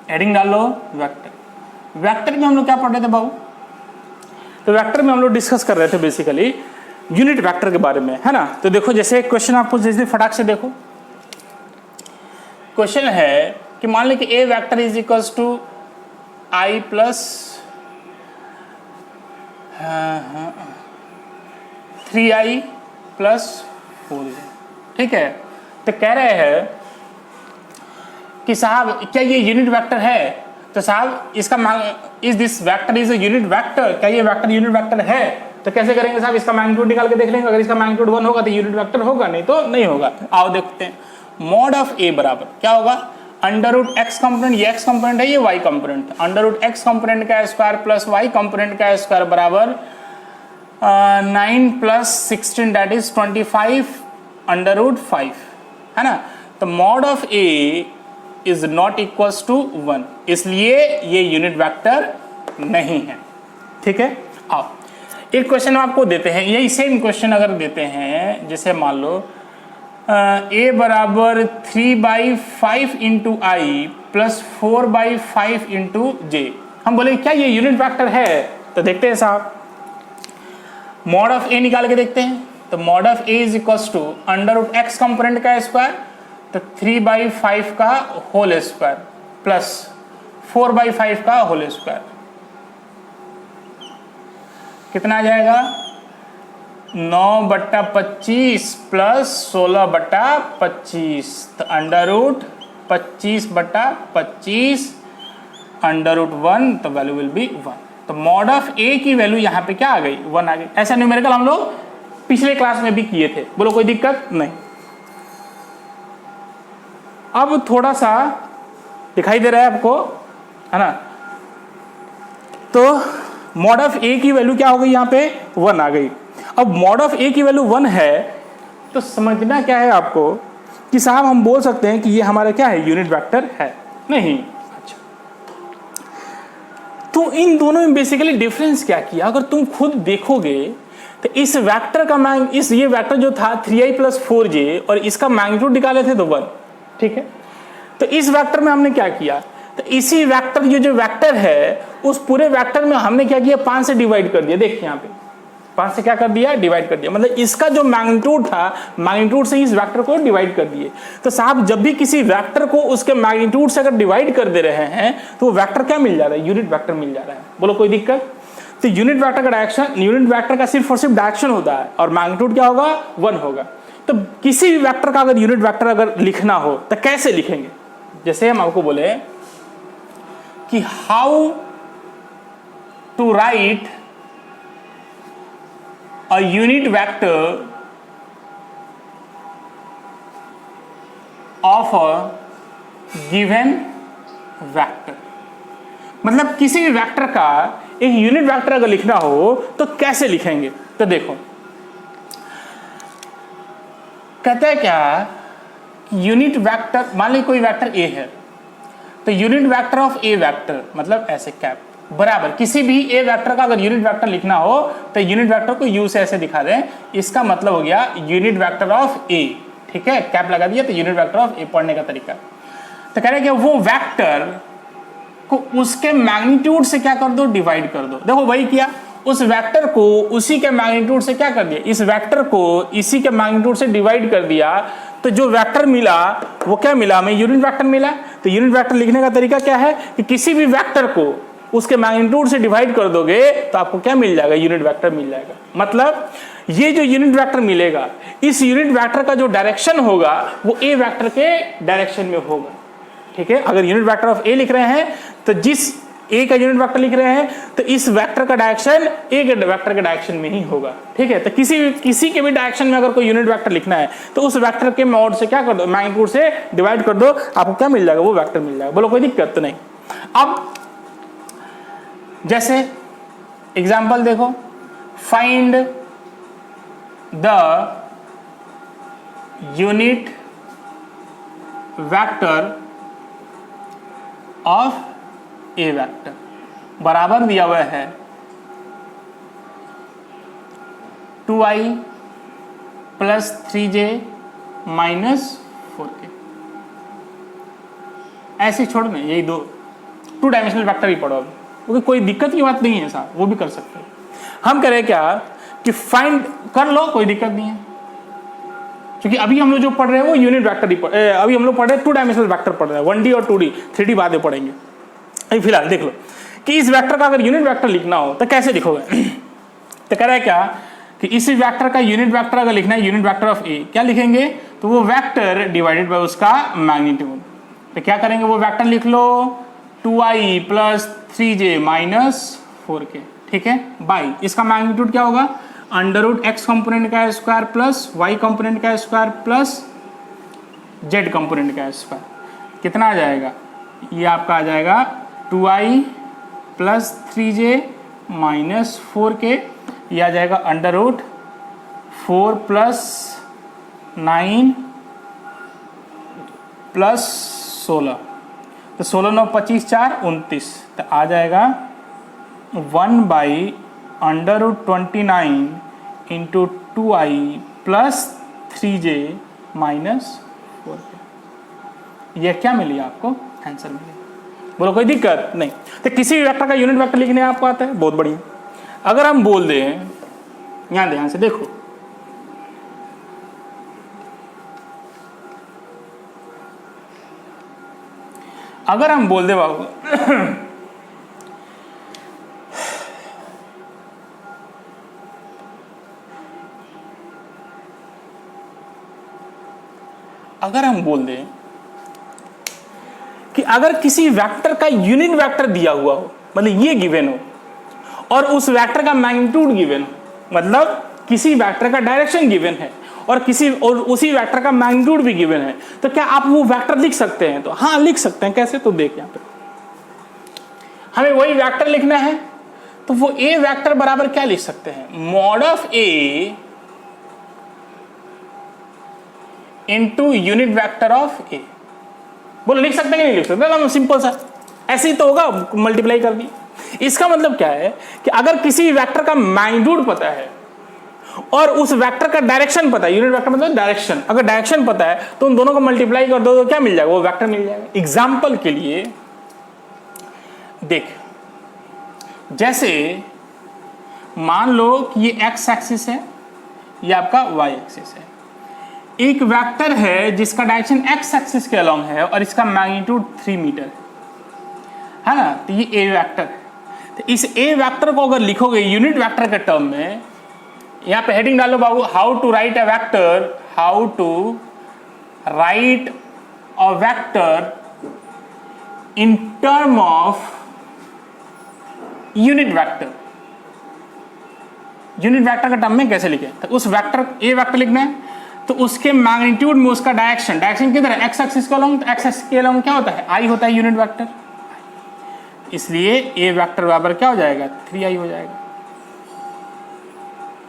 Heading डाल लो vector. Vector में हम लोग क्या पढ़ रहे थे बाबू? तो वेक्टर में हम लोग डिस्कस कर रहे थे बेसिकली यूनिट वेक्टर के बारे में, है ना। तो देखो जैसे एक क्वेश्चन आपको जैसे फटाक से देखो, क्वेश्चन है कि मान लो कि A vector is equals to i plus 3i plus 4j, ठीक है। तो कह रहे हैं कि साहब क्या ये यूनिट वेक्टर है? तो साहब इसका is this vector is a unit vector, क्या ये वेक्टर यूनिट वेक्टर है? तो कैसे करेंगे साहब? इसका मैग्नीट्यूड निकाल के देख लेंगे, अगर इसका मैग्नीट्यूड 1 होगा तो यूनिट वेक्टर होगा, नहीं तो नहीं होगा। आओ देखते हैं। मॉड ऑफ ए बराबर क्या होगा? अंडर रूट एक्स कंपोनेंट, ये एक्स कंपोनेंट है, ये Y component, under root X component का स्क्वायर प्लस वाई कंपोनेंट का स्क्वायर बराबर 9 plus 16 that is 25 under root 5, है ना। तो mod of A is not equals to 1, इसलिए ये यूनिट वेक्टर नहीं है, ठीक है। आओ एक क्वेश्चन आपको देते हैं, यही सेम क्वेश्चन अगर देते हैं, जैसे मान लो ए बराबर 3/5 इंटू आई प्लस 4/5 इंटू जे, हम बोले क्या ये यूनिट वेक्टर है? तो देखते हैं साहब, मॉड ऑफ ए निकाल के देखते हैं। तो mod of A is equals to under root X component का स्क्वायर, तो 3/5 का होल स्क्वायर प्लस 4/5 का होल स्क्वायर, कितना आ जाएगा? 9/25 प्लस 16/25, तो अंडर रूट 25/25 अंडर रूट 1, तो वैल्यू विल बी 1। तो मॉड ऑफ ए की वैल्यू यहाँ पे क्या आ गई? 1 आ गई। ऐसा न्यूमेरिकल हम लोग पिछले क्लास में भी किए थे, बोलो कोई दिक्कत नहीं। अब थोड़ा सा दिखाई दे रहा है आपको, है ना। तो मॉड ऑफ ए की वैल्यू क्या हो गई? यहाँ पे 1 आ गई। अब मॉड ऑफ ए की वैल्यू 1 है, तो समझना क्या है आपको कि साहब हम बोल सकते हैं कि ये हमारा क्या है? यूनिट वेक्टर है? नहीं। अच्छा, तो इन दोनों में बेसिकली डिफरेंस क्या किया? अगर तुम खुद देखोगे तो इस वेक्टर का ये वेक्टर जो था 3i प्लस 4j और इसका मैग्नीट्यूड निकाले थे तो 1, ठीक है। तो इस वेक्टर में हमने क्या किया? तो इसी वेक्टर ये जो वेक्टर है उस पूरे वेक्टर में हमने क्या किया? 5 से डिवाइड कर दिया। देखिए यहाँ पे 5 से क्या कर दिया? डिवाइड कर दिया। मतलब इसका जो मैग्नीट्यूड था, मैग्नीट्यूड से इस वेक्टर को डिवाइड कर दिए। तो साहब जब भी किसी वेक्टर को उसके मैग्नीट्यूड से अगर डिवाइड कर दे रहे हैं तो वो वेक्टर क्या मिल जा रहा है? यूनिट वेक्टर मिल जा रहा है। बोलो कोई दिक्कत? तो यूनिट वेक्टर का डायरेक्शन, यूनिट वेक्टर का सिर्फ और सिर्फ डायरेक्शन होता है और मैग्नीट्यूड क्या होगा? 1 होगा। तो किसी भी वेक्टर का अगर यूनिट वेक्टर अगर लिखना हो तो कैसे लिखेंगे? जैसे हम आपको बोले कि how to write a unit vector of a given vector, मतलब किसी भी वेक्टर का एक यूनिट वेक्टर अगर लिखना हो तो कैसे लिखेंगे? तो देखो कहते हैं क्या, यूनिट वेक्टर, मान ली कोई वेक्टर ए है, तो unit vector of A vector मतलब ऐसे कैप बराबर किसी भी ए वेक्टर का अगर यूनिट वेक्टर लिखना हो तो यूनिट वेक्टर को यू से ऐसे दिखा दें, इसका मतलब हो गया यूनिट वेक्टर ऑफ ए, ठीक है। कैप लगा दिया तो यूनिट वेक्टर ऑफ ए पढ़ने का तरीका। तो कह रहे हैं कि वो वेक्टर को उसके मैग्नीट्यूड से क्या कर दो? डिवाइड कर दो। देखो वही किया, उस वेक्टर को उसी के मैग्नीट्यूड से क्या कर दिया? इस वेक्टर को इसी के मैग्नीट्यूड से डिवाइड कर दिया, तो जो वेक्टर मिला वो क्या मिला? हमें यूनिट वेक्टर मिला। तो यूनिट वेक्टर लिखने का तरीका क्या है कि किसी भी वेक्टर को उसके मैग्नीट्यूड से डिवाइड कर दोगे तो आपको क्या मिल जाएगा? यूनिट वेक्टर मिल जाएगा। मतलब ये जो यूनिट वेक्टर मिलेगा, इस यूनिट वेक्टर का जो डायरेक्शन होगा वो ए वेक्टर के डायरेक्शन में होगा, ठीक है। अगर यूनिट वेक्टर ऑफ ए लिख रहे हैं तो जिस ए का यूनिट वेक्टर लिख रहे हैं तो इस वेक्टर का डायरेक्शन ए के वेक्टर के डायरेक्शन में ही होगा, ठीक है। तो किसी के भी डायरेक्शन में अगर कोई यूनिट वेक्टर लिखना है तो उस वेक्टर के मॉड से क्या कर दो? मैग्नीट्यूड से डिवाइड कर दो, आपको क्या मिल जाएगा? वो वेक्टर मिल जाएगा। बोलो कोई दिक्कत तो नहीं। अब जैसे एग्जांपल देखो, find the unit vector of A vector, बराबर दिया हुआ है 2i plus 3j minus 4k। ऐसे छोड़ दें, यही दो टू डायमेंशनल वेक्टर ही पढ़ो, क्योंकि कोई दिक्कत की बात नहीं है साहब, वो भी कर सकते हैं। हम कह रहे हैं क्या कि फाइंड कर लो, कोई दिक्कत नहीं है, क्योंकि अभी हम लोग जो पढ़ रहे हैं वो यूनिट वेक्टर ही अभी हम लोग पढ़ रहे हैं टू डायमेंशनल वेक्टर पढ़ रहे हैं, 1D और 2D, 3D बाद में पढ़ेंगे। अभी फिलहाल देख लो कि इस वेक्टर का अगर यूनिट वेक्टर लिखना हो तो कैसे लिखोगे। तो कह रहा है क्या कि इस वेक्टर का यूनिट वेक्टर अगर लिखना है, यूनिट वेक्टर ऑफ ए, क्या लिखेंगे, तो वो वेक्टर डिवाइडेड बाय उसका मैग्नीट्यूड। तो क्या करेंगे, वो वेक्टर लिख लो 2i plus 3j minus 4k, ठीक है, बाई इसका मैग्नीट्यूड क्या होगा, अंडर रूट एक्स कंपोनेंट का स्क्वायर प्लस वाई कंपोनेंट का स्क्वायर प्लस जेड कंपोनेंट का स्क्वायर। कितना आ जाएगा, ये आपका आ जाएगा 2i plus 3j minus 4k, ये आ जाएगा अंडर रूट 4 प्लस 9 प्लस 16, तो 16 9 25 4 29, तो आ जाएगा 1 by under root 29 into 2i plus 3j minus 4k। यह क्या मिली आपको, आंसर मिली। बोलो कोई दिक्कत नहीं। तो किसी भी वेक्टर का यूनिट वेक्टर लिखने आपको आता है, बहुत बढ़िया। अगर हम बोल दें, यहां ध्यान से देखो, अगर हम बोल दे बाबू अगर हम बोल दें कि अगर किसी वेक्टर का यूनिट वेक्टर दिया हुआ हो, मतलब ये गिवन हो, और उस वेक्टर का मैग्नीट्यूड गिवन हो, मतलब किसी वेक्टर का डायरेक्शन गिवन है और उसी वेक्टर का मैग्नीट्यूड भी गिवन है, तो क्या आप वो वेक्टर लिख सकते हैं? तो हाँ लिख सकते हैं। कैसे, तो देख, यहां पे हमें वही वेक्टर लिखना है, तो वो ए वेक्टर बराबर क्या लिख सकते हैं, mod of A into unit vector of A. बोलो लिख सकते हैं कि नहीं लिख सकते? ना सिंपल सा ऐसे ही तो होगा, मल्टीप्लाई कर दिया। इसका मतलब क्या है कि अगर किसी वेक्टर का मैग्नीट्यूड पता है और उस वेक्टर का डायरेक्शन पता है, यूनिट वेक्टर मतलब डायरेक्शन, अगर डायरेक्शन पता है तो उन दोनों को मल्टीप्लाई कर दो तो क्या मिल जाएगा, वो वेक्टर मिल जाएगा। एग्जाम्पल के लिए देख, जैसे मान लो कि ये एक्स एक्सिस है, ये आपका वाई एक्सिस है। एक वेक्टर है जिसका डायरेक्शन एक्स एक्सिस के अलोंग है और इसका मैग्नीट्यूड 3 मीटर है ना, तो ये ए वेक्टर है। तो इस ए वेक्टर को अगर लिखोगे यूनिट वेक्टर के टर्म में, यहां पे हेडिंग डालो बाबू, how to write a vector, how to write a vector in term of unit vector. Unit vector के टर्म में कैसे लिखे, तो उस वेक्टर ए वेक्टर लिखना है, तो उसके मैग्नीट्यूड में उसका डायरेक्शन किधर है, एक्स एक्सिस के अलोंग, तो एक्स एक्सिस के अलोंग क्या होता है, आई होता है यूनिट वेक्टर, इसलिए ए वेक्टर बराबर क्या हो जाएगा, 3i हो जाएगा।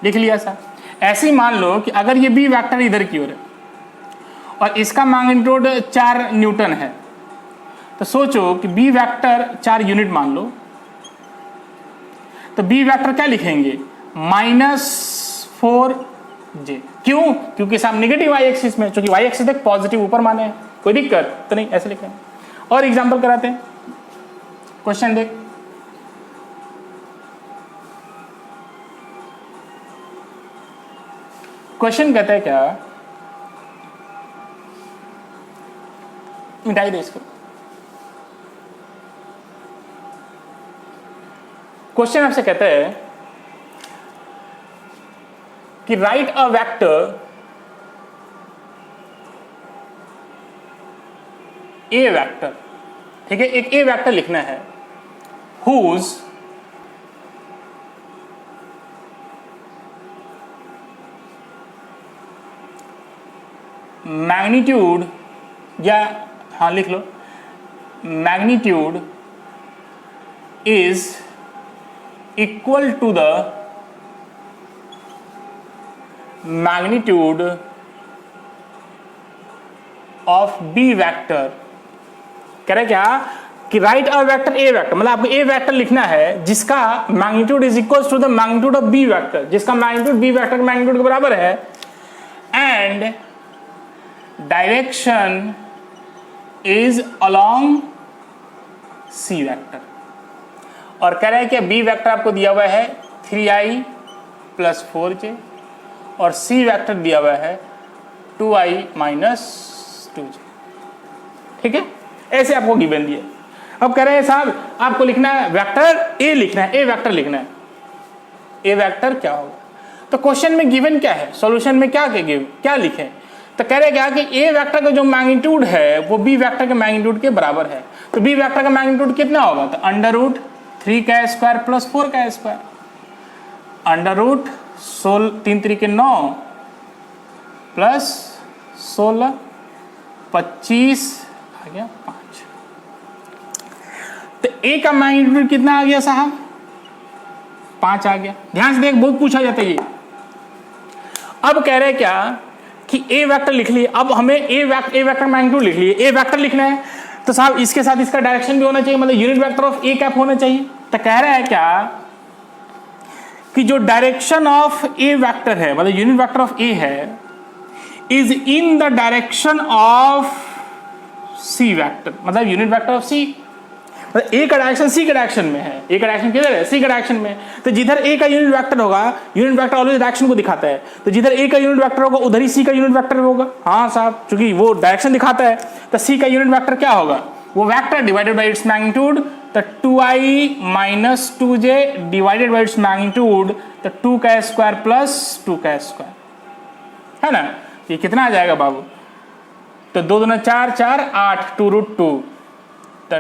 लिख लिया सर। ऐसे ही मान लो कि अगर ये बी वेक्टर इधर की ओर है और इसका मैग्नीट्यूड 4 न्यूटन है, तो सोचो कि बी वेक्टर 4 यूनिट मान लो, तो बी वेक्टर क्या लिखेंगे, -4j। क्यों, क्योंकि साहब निगेटिव वाई एक्सिस में, क्योंकि वाई एक्सिस तक पॉजिटिव ऊपर माने हैं, कोई दिक्कत तो नहीं, ऐसे लिखें। और एग्जांपल कराते हैं, क्वेश्चन देख, क्वेश्चन कहता है क्या, मिटाई दे इसको। क्वेश्चन आपसे कहता है कि write a vector A vector, ठीक है, एक ए वेक्टर लिखना है, हुज मैग्नीट्यूड, या हाँ लिख लो, magnitude is equal to the magnitude of B vector. कह रहे क्या कि write a vector A vector, मतलब आपको ए वेक्टर लिखना है जिसका magnitude is equal to the magnitude of B vector, जिसका मैग्नीट्यूड बी वेक्टर के मैग्नीट्यूड के बराबर है, and direction is along C vector, और कह रहे हैं कि बी वेक्टर आपको दिया हुआ है 3i + 4j और सी वेक्टर दिया हुआ है 2i - 2j। ठीक है, ऐसे आपको गिवन दिया। अब कह रहे हैं साहब आपको लिखना है वेक्टर ए लिखना है, ए वेक्टर लिखना है। ए वेक्टर क्या होगा? तो क्वेश्चन में गिवन क्या है, सॉल्यूशन में क्या लिखे? तो कह रहे क्या कि ए वेक्टर का जो मैग्नीट्यूड है वो बी वेक्टर के मैग्नीट्यूड के बराबर है। तो बी वेक्टर का मैग्नीट्यूड कितना होगा? तो √3 का स्क्वायर + 4 का स्क्वायर, √3 × 3 = 9 + 16 25 आ गया 5। तो ए का मैग्नीट्यूड कितना आ गया साहब? 5 आ गया। ध्यान से देख, बहुत पूछा जाता है ये। अब कह रहे क्या कि ए वेक्टर लिख लिए। अब हमें ए वेक्टर मैग्नीट्यूड लिख लिए, ए वेक्टर लिखना है तो साहब इसके साथ इसका डायरेक्शन भी होना चाहिए, मतलब unit vector of A cap होना चाहिए। तो कह रहा है क्या कि जो डायरेक्शन ऑफ ए वेक्टर है, मतलब यूनिट वेक्टर ऑफ ए है, is in the direction of C vector, मतलब यूनिट वेक्टर ऑफ सी, मतलब ए का डायरेक्शन सी के डायरेक्शन में है। ए का डायरेक्शन किधर है? सी के डायरेक्शन में। तो जिधर ए का यूनिट वेक्टर होगा, यूनिट वेक्टर ऑलवेज डायरेक्शन को दिखाता है, तो जिधर ए का यूनिट वेक्टर होगा उधर ही सी का यूनिट वेक्टर होगा। हाँ साहब, चूंकि वो डायरेक्शन दिखाता है तो सी का यूनिट वेक्टर क्या होगा? वो vector divided by its magnitude, तो 2i - 2j divided by its magnitude, तो 2 का स्क्वायर + 2 का स्क्वायर, है ना। ये कितना आ जाएगा बाबू? तो 2 दूना 4 4 8 2√2, तो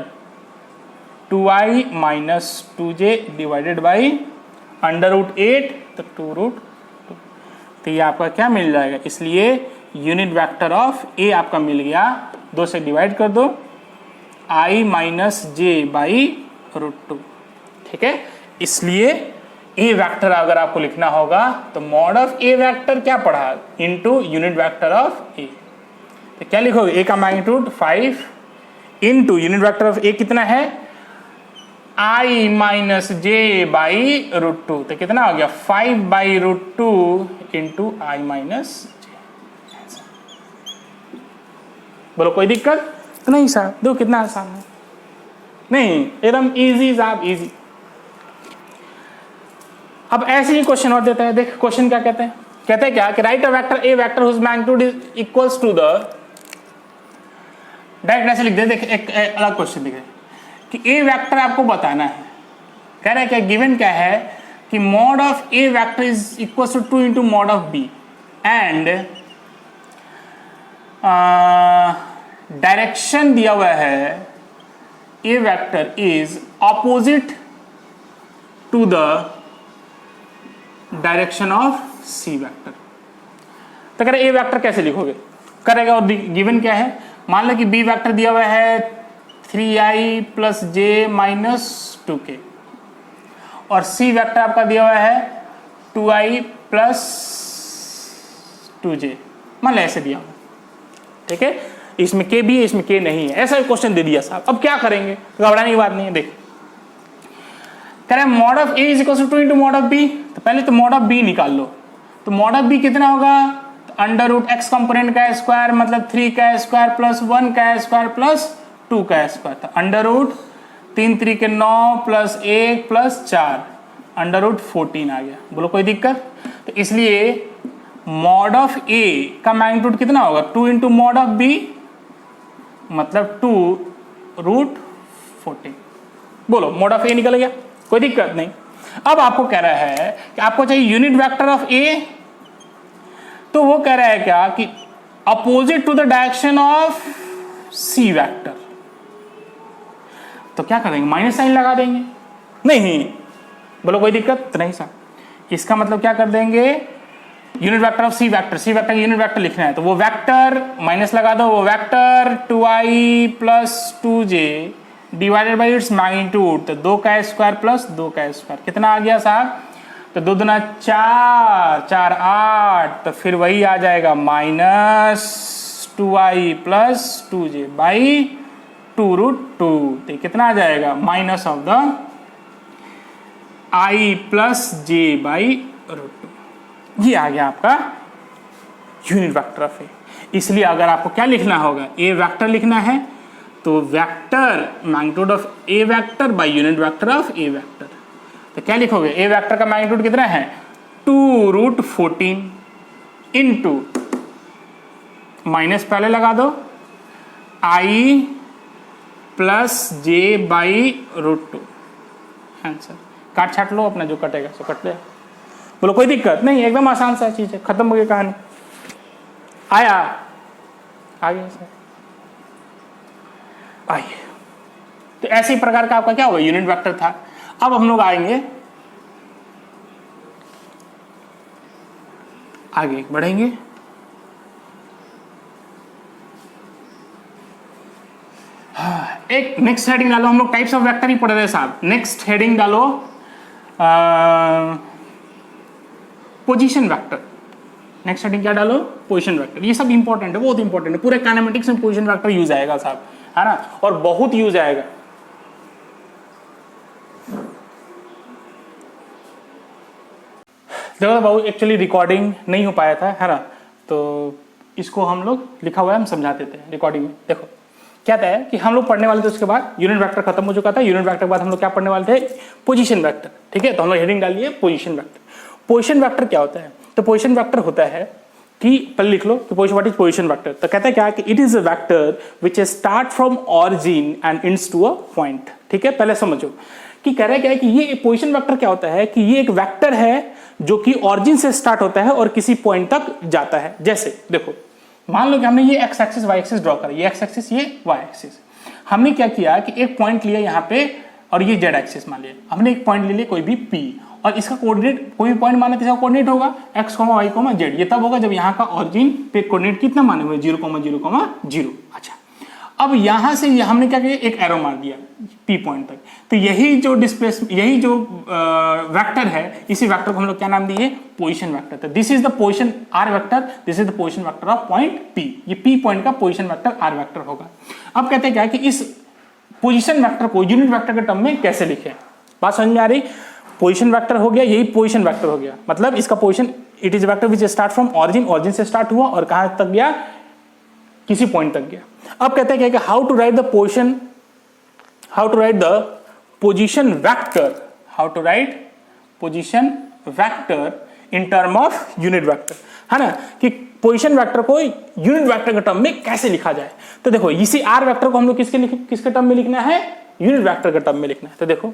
2i - 2j डिवाइडेड बाई √8, तो 2√2। तो ये आपका क्या मिल जाएगा? इसलिए यूनिट वेक्टर ऑफ ए आपका मिल गया, 2 से डिवाइड कर दो, i - j/√2। ठीक है, इसलिए ए वेक्टर अगर आपको लिखना होगा तो मॉड ऑफ ए वेक्टर क्या पढ़ा? Into unit vector of A. तो क्या लिखोगे? ए का magnitude 5 into unit vector of A कितना है? i - j/√2। तो कितना हो गया? 5/√2 इनटू i - j। बोलो कोई दिक्कत? तो नहीं साहब, दो कितना आसान है, नहीं एकदम इजी साहब, इजी। अब ऐसे ही क्वेश्चन और देता है। देख क्वेश्चन क्या कहते हैं, कहते हैं क्या कि write a vector A vector whose magnitude is equals to the, direct ऐसे लिख दे। देख एक अलग क्वेश्चन लिख दे कि ए वेक्टर आपको बताना है। कह रहा है क्या, गिवन क्या है कि mod of A vector is equals to 2 × mod of B and direction दिया हुआ है A vector is opposite to the direction of C vector. तो कह रहे ए वेक्टर कैसे लिखोगे? करेगा, और गिवन क्या है? मान लो कि बी वेक्टर दिया हुआ है 3i + j - 2k और सी वेक्टर आपका दिया हुआ है 2i + 2j, मान लो ऐसे दिया हुआ। ठीक है, इसमें k भी है, इसमें k नहीं है, ऐसा क्वेश्चन दे दिया साहब। अब क्या करेंगे? घबराने की बात नहीं है। देख कह रहे हैं mod of A is 2 × mod of B. तो पहले तो मॉड ऑफ बी निकाल लो। तो मॉड ऑफ बी कितना होगा? √x कंपोनेंट का स्क्वायर मतलब 3 का स्क्वायर + 1 का स्क्वायर + 2 का स्क्वायर। तो √3 × 3 = 9 + 1 + 4 √14 आ गया। बोलो कोई दिक्कत? तो इसलिए मॉड ऑफ ए का मैग्नीट्यूड कितना होगा? 2 × मॉड ऑफ बी मतलब 2√14। बोलो मॉड ऑफ ए निकल गया, कोई दिक्कत नहीं। अब आपको कह रहा है कि आपको चाहिए यूनिट वेक्टर ऑफ ए, तो वो कह रहा है क्या कि opposite to the direction of C vector. तो क्या करेंगे? माइनस साइन लगा देंगे। नहीं, बोलो कोई दिक्कत? तो नहीं साहब, इसका मतलब क्या कर देंगे? Unit vector of C vector, C vector unit vector लिखना है तो वो वेक्टर माइनस लगा दो, वो vector 2i + 2j divided by its magnitude, तो 2 का स्क्वायर + 2 का स्क्वायर कितना आ गया साहब? तो 2 दूना 4 4 8, तो फिर वही आ जाएगा -2i + 2j बाई 2√2। तो कितना आ जाएगा? Minus of the i + j/√2। ये आ गया आपका यूनिट वेक्टर ऑफ ए। इसलिए अगर आपको क्या लिखना होगा? ए वेक्टर लिखना है तो vector magnitude of A vector by unit vector of A vector, तो क्या लिखोगे, ए वेक्टर का मैग्नीट्यूड कितना है 2√14 इंटू माइनस पहले लगा दो i plus J by √2, answer. काट छाट लो अपना, जो कटेगा सो कट ले। बोलो कोई दिक्कत नहीं, एकदम आसान सा चीज है, खत्म हो गई कहानी। आया आगे सर आइए। तो ऐसे ही प्रकार का आपका क्या होगा, यूनिट वेक्टर था। अब हम लोग आएंगे आगे बढ़ेंगे। एक नेक्स्ट हेडिंग डालो, हम लोग टाइप्स ऑफ वेक्टर ही पढ़ रहे हैं साहब। नेक्स्ट हेडिंग डालो पोजीशन वेक्टर। नेक्स्ट हेडिंग क्या डालो, पोजीशन वेक्टर। ये सब इंपॉर्टेंट है, बहुत इंपॉर्टेंट है। पूरे काइनेमेटिक्स में पोजीशन वेक्टर यूज आएगा साहब, है ना, और बहुत यूज आएगा। देखो बाबू, एक्चुअली रिकॉर्डिंग नहीं हो पाया था, है ना, तो इसको हम लोग लिखा हुआ है, हम समझा देते हैं रिकॉर्डिंग में। देखो क्या था कि हम लोग पढ़ने वाले थे, उसके बाद यूनिट वेक्टर खत्म हो चुका था। यूनिट वेक्टर के बाद हम लोग क्या पढ़ने वाले थे, पोजीशन वेक्टर। ठीक है, तो हम लोग हेडिंग डालिए पोजीशन वेक्टर। पोजीशन वेक्टर क्या होता है, तो पोजीशन वेक्टर होता है कि पहले लिख लो कि व्हाट इज पोजीशन वेक्टर। तो कहता है क्या कि it is a vector which start from origin and ends to a point. ठीक है, पहले समझो कि कह रहा है क्या है कि ये पोजीशन वेक्टर क्या होता है कि ये एक वेक्टर है जो कि ऑरिजिन से स्टार्ट होता है और किसी पॉइंट तक जाता है। जैसे देखो, मान लो कि हमने ये X axis Y axis draw करा, ये एक्स एक्सिस ये वाई एक्सिस। हमने क्या किया कि एक पॉइंट लिया यहाँ पे और ये जेड एक्सिस मान लिया। हमने एक पॉइंट ले लिया कोई भी पी, और इसका कोऑर्डिनेट कोई भी पॉइंट माना, किसका कोऑर्डिनेट होगा एक्स, वाई, जेड। ये तब होगा जब यहाँ का ऑरिजिन पे कोऑर्डिनेट कितना माने हुए 0,0,0। अच्छा, अब यहां से हमने क्या किया, एक एरो मार दिया पी पॉइंट तक। तो यही जो यही जो वेक्टर है, इसी वेक्टर को हम लोग क्या नाम दिए, पोजीशन वेक्टर। तो this is the position R vector, this is the position vector of point P. ये पी पॉइंट का पोजीशन वेक्टर आर वेक्टर होगा। अब कहते हैं क्या कि इस पोजीशन वेक्टर को यूनिट वेक्टर के टर्म में कैसे लिखें। बात समझ में आ रही, पोजीशन वेक्टर हो गया, यही पोजीशन वेक्टर हो गया, मतलब इसका position it is vector which start from origin, origin से स्टार्ट हुआ और कहां तक गया, किसी पॉइंट तक गया। अब कहते हैं कि how to write the position, how to write the position vector, how to write position vector in term of unit vector, है ना, कि पोजीशन वेक्टर को यूनिट वेक्टर के टर्म में कैसे लिखा जाए। तो देखो इसी आर वेक्टर को हम लोग किसके टर्म में लिखना है, यूनिट वेक्टर के टर्म में लिखना है। तो देखो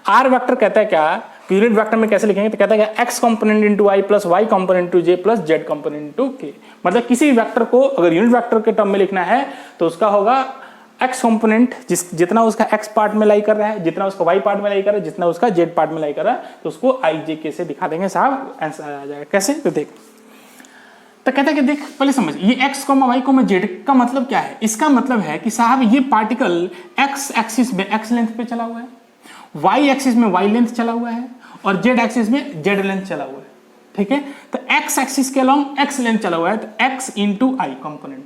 आर वेक्टर कहता है क्या, यूनिट वेक्टर में कैसे लिखेंगे, तो कहता है क्या x component into I plus Y component into J plus Z component into K. मतलब किसी वेक्टर को अगर यूनिट वेक्टर के टर्म में लिखना है तो उसका होगा एक्स कंपोनेंट, जितना उसका एक्स पार्ट में लाई कर रहा है, जितना उसका वाई पार्ट में लाई कर रहा है, जितना उसका जेड पार्ट में लाई कर रहा है, तो उसको आई जे के से दिखा देंगे साहब, आंसर आ जाएगा। कैसे, तो देख, तो कहता है कि देख पहले समझ, ये x, y, z का मतलब क्या है। इसका मतलब है कि साहब ये पार्टिकल x एक्सिस में x लेंथ पे चला हुआ है, y एक्सिस में y लेंथ चला हुआ है और z एक्सिस में z लेंथ चला हुआ है। ठीक है, तो x एक्सिस के अलोंग x लेंथ चला हुआ है, तो x इंटू आई कंपोनेंट।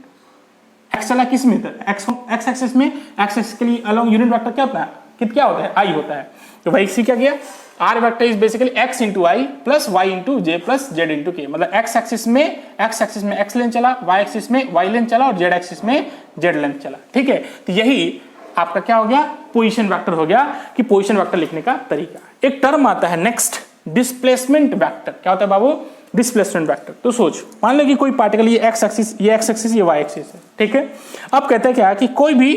x चला किस में, x एक्सिस में, x एक्सिस के लिए अलोंग यूनिट वेक्टर क्या होता है, क्या होता है, i होता है। तो भाई इसी क्या किया, R vector is basically x into I plus Y into J plus Z into K. मतलब x एक्सिस में x लेंथ चला, y एक्सिस में y लेंथ चला और z एक्सिस में z लेंथ चला। ठीक है, तो यही आपका क्या हो गया, पोजीशन वेक्टर हो गया, कि पोजीशन वेक्टर लिखने का तरीका। एक टर्म आता है नेक्स्ट, डिस्प्लेसमेंट वेक्टर। क्या होता है बाबू, डिस्प्लेसमेंट वेक्टर। तो सोच, मान लो कि कोई पार्टिकल ये x एक्सिस, ये x एक्सिस, ये y एक्सिस है। ठीक है, अब कहते हैं क्या कि कोई भी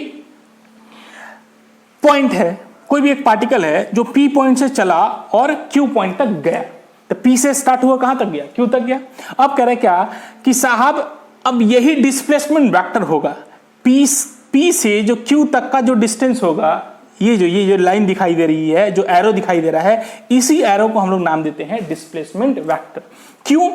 पॉइंट है, कोई भी एक पार्टिकल है जो P पॉइंट से चला और Q पॉइंट तक गया। तो P से स्टार्ट हुआ, कहां तक गया, Q तक गया। अब कह रहे क्या कि साहब अब यही डिस्प्लेसमेंट वेक्टर होगा, P से जो Q तक का जो डिस्टेंस होगा, ये जो लाइन दिखाई दे रही है, जो एरो दिखाई दे रहा है, इसी एरो को हम लोग नाम देते हैं डिस्प्लेसमेंट वेक्टर। क्यों,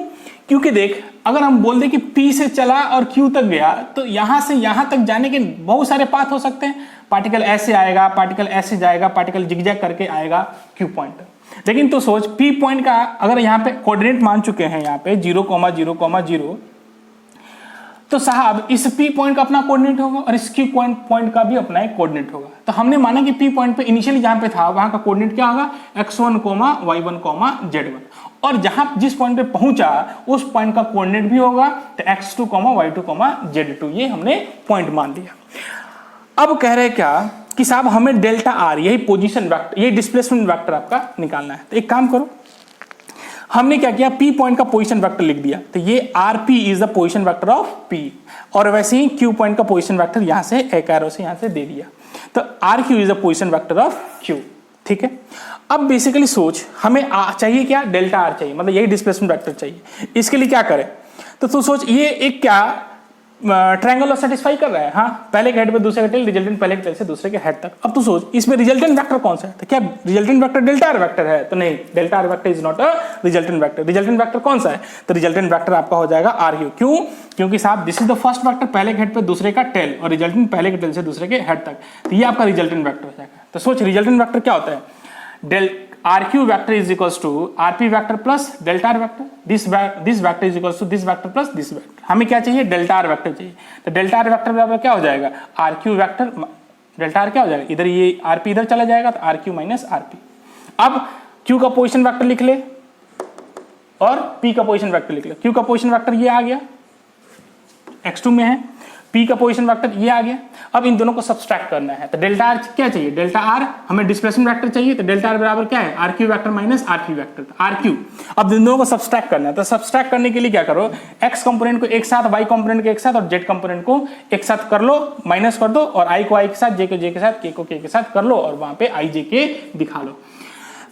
क्योंकि देख अगर हम बोल दें कि P से चला और Q तक गया, तो यहां से यहां तक जाने के बहुत सारे पाथ हो सकते हैं। पार्टिकल ऐसे आएगा, पार्टिकल ऐसे जाएगा, पार्टिकल जिगजैग करके आएगा Q पॉइंट। लेकिन तो सोच P पॉइंट का अगर यहाँ पे कोऑर्डिनेट मान चुके हैं, यहाँ पे 0,0,0, तो साहब इस P पॉइंट का अपना कोऑर्डिनेट होगा और इस Q पॉइंट का भी अपना एक कोऑर्डिनेट होगा। तो हमने माना कि P पॉइंट पे इनिशियली जहां पे था वहां का कोऑर्डिनेट क्या होगा, x1, y1, z1, और जहां जिस पॉइंट पे पहुंचा उस पॉइंट का कोऑर्डिनेट भी होगा, तो x2, y2, z2, ये हमने पॉइंट मान लिया। अब कह रहे क्या कि साहब हमें डेल्टा आर, यही पोजीशन वेक्टर, यही डिस्प्लेसमेंट वेक्टर आपका निकालना है। तो एक काम करो, हमने क्या किया, पी पॉइंट का पोजीशन वेक्टर लिख दिया, तो ये R P is the position vector of P, और वैसे ही क्यू पॉइंट का पोजीशन वेक्टर यहां से एक एरो से यहां से दे दिया, तो R Q is the position vector of Q. ठीक है, अब बेसिकली सोच, हमें चाहिए क्या, डेल्टा आर चाहिए, मतलब यही डिस्प्लेसमेंट वेक्टर चाहिए। इसके लिए क्या करें, तो तू सोच, ये एक क्या ट्रायंगल सेटिस्फाई कर रहा है, हाँ, पहले के हेड पे दूसरे का टेल, रिजल्टेंट पहले के टेल से दूसरे के हेड तक। अब तू सोच, इसमें रिजल्टेंट वेक्टर कौन सा है, तो क्या resultant vector delta R vector है, तो नहीं, delta R vector is not a resultant vector. Resultant vector कौन सा है, तो रिजल्टेंट वेक्टर आपका हो जाएगा आर क्यू। क्यों, क्योंकि साहब this is the first vector, पहले के हेड पे दूसरे का टेल, और रिजल्टेंट पहले के टेल से दूसरे के हेड तक, तो ये आपका रिजल्टेंट वेक्टर हो जाएगा। तो सोच, रिजल्टेंट वेक्टर क्या होता है, del R Q vector is equals to R P vector plus delta R vector, this vector is equals to this vector plus this vector. हमें क्या चाहिए, डेल्टा आर वेक्टर चाहिए, तो डेल्टा आर वेक्टर बराबर क्या हो जाएगा, R Q vector, delta R क्या हो जाएगा, इधर ये आर पी इधर चला जाएगा, तो R Q minus R P. अब क्यू का पोजीशन वेक्टर लिख ले और पी का पोजीशन वेक्टर लिख ले। क्यू का पोजीशन वेक्टर ये आ गया, x2 में है, P का पोजीशन वेक्टर ये आ गया। अब इन दोनों को सब्सट्रैक्ट करना है, तो डेल्टा आर क्या चाहिए, डेल्टा आर हमें डिस्प्लेसमेंट वेक्टर चाहिए, तो डेल्टा आर बराबर क्या है, R Q vector minus R P vector, R Q. अब इन दोनों को सब्सट्रैक्ट करना है, तो सब्सट्रैक्ट करने के लिए क्या करो, x कंपोनेंट को एक साथ, y कंपोनेंट को एक साथ, और z कंपोनेंट को एक साथ कर लो, माइनस कर दो, और i को i के साथ, j को j के साथ, k को k के साथ कर लो, और वहां पे i j k दिखा लो।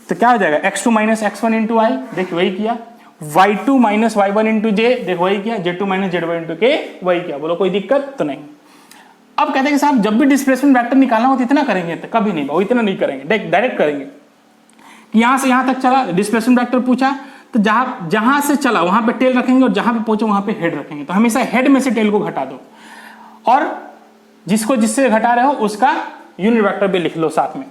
तो क्या हो जाएगा, x2 माइनस x1 इंटू आई, देख वही किया, y2 माइनस y1 इंटू जे, देख वही किया, z2 माइनस z1 इंटू के, वही किया। बोलो कोई दिक्कत तो नहीं। अब कहते हैं कि साहब जब भी डिस्प्लेसमेंट वेक्टर निकालना हो तो इतना करेंगे, तो कभी नहीं, वो इतना नहीं करेंगे, डायरेक्ट करेंगे कि यहां से यहां तक चला, डिस्प्लेसमेंट वेक्टर पूछा, तो जहां से चला वहां पे टेल रखेंगे, और जहां पे पहुंचे वहां पे हेड रखेंगे। तो हमेशा हेड में से टेल को घटा दो, और जिसको जिससे घटा रहे हो उसका यूनिट वेक्टर भी लिख लो साथ में।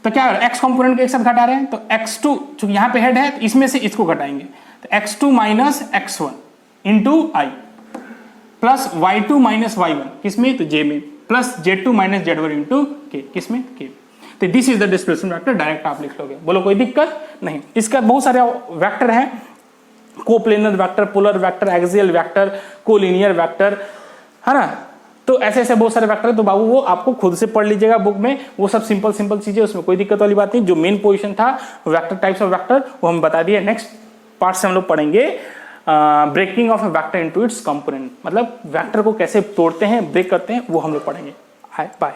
तो क्या एक्स कंपोनेंट को एक साथ घटा रहे हैं, तो x2 चूंकि यहां पे हेड है, तो इसमें से इसको घटाएंगे, तो x2 minus x1 into I plus y2 minus y1 किसमें, तो j में, plus z2 minus z1 into के, किसमें, के। तो this is the displacement vector, direct आप लिख लोगे। बोलो कोई दिक्कत नहीं। इसका बहुत सारे वेक्टर हैं, coplanar vector, polar vector, axial vector, collinear vector, है ना। तो ऐसे ऐसे बहुत सारे वेक्टर है, तो बाबू वो आपको खुद से पढ़ लीजिएगा बुक में, वो सब सिंपल सिंपल चीजें, उसमें कोई दिक्कत वाली बात नहीं। जो मेन पोजीशन था वेक्टर टाइप्स ऑफ वेक्टर वो हम बता दिए। नेक्स्ट पार्ट से हम लोग पढ़ेंगे breaking of A vector into its component, मतलब वेक्टर को कैसे तोड़ते हैं, ब्रेक करते हैं, वो हम लोग पढ़ेंगे। बाय।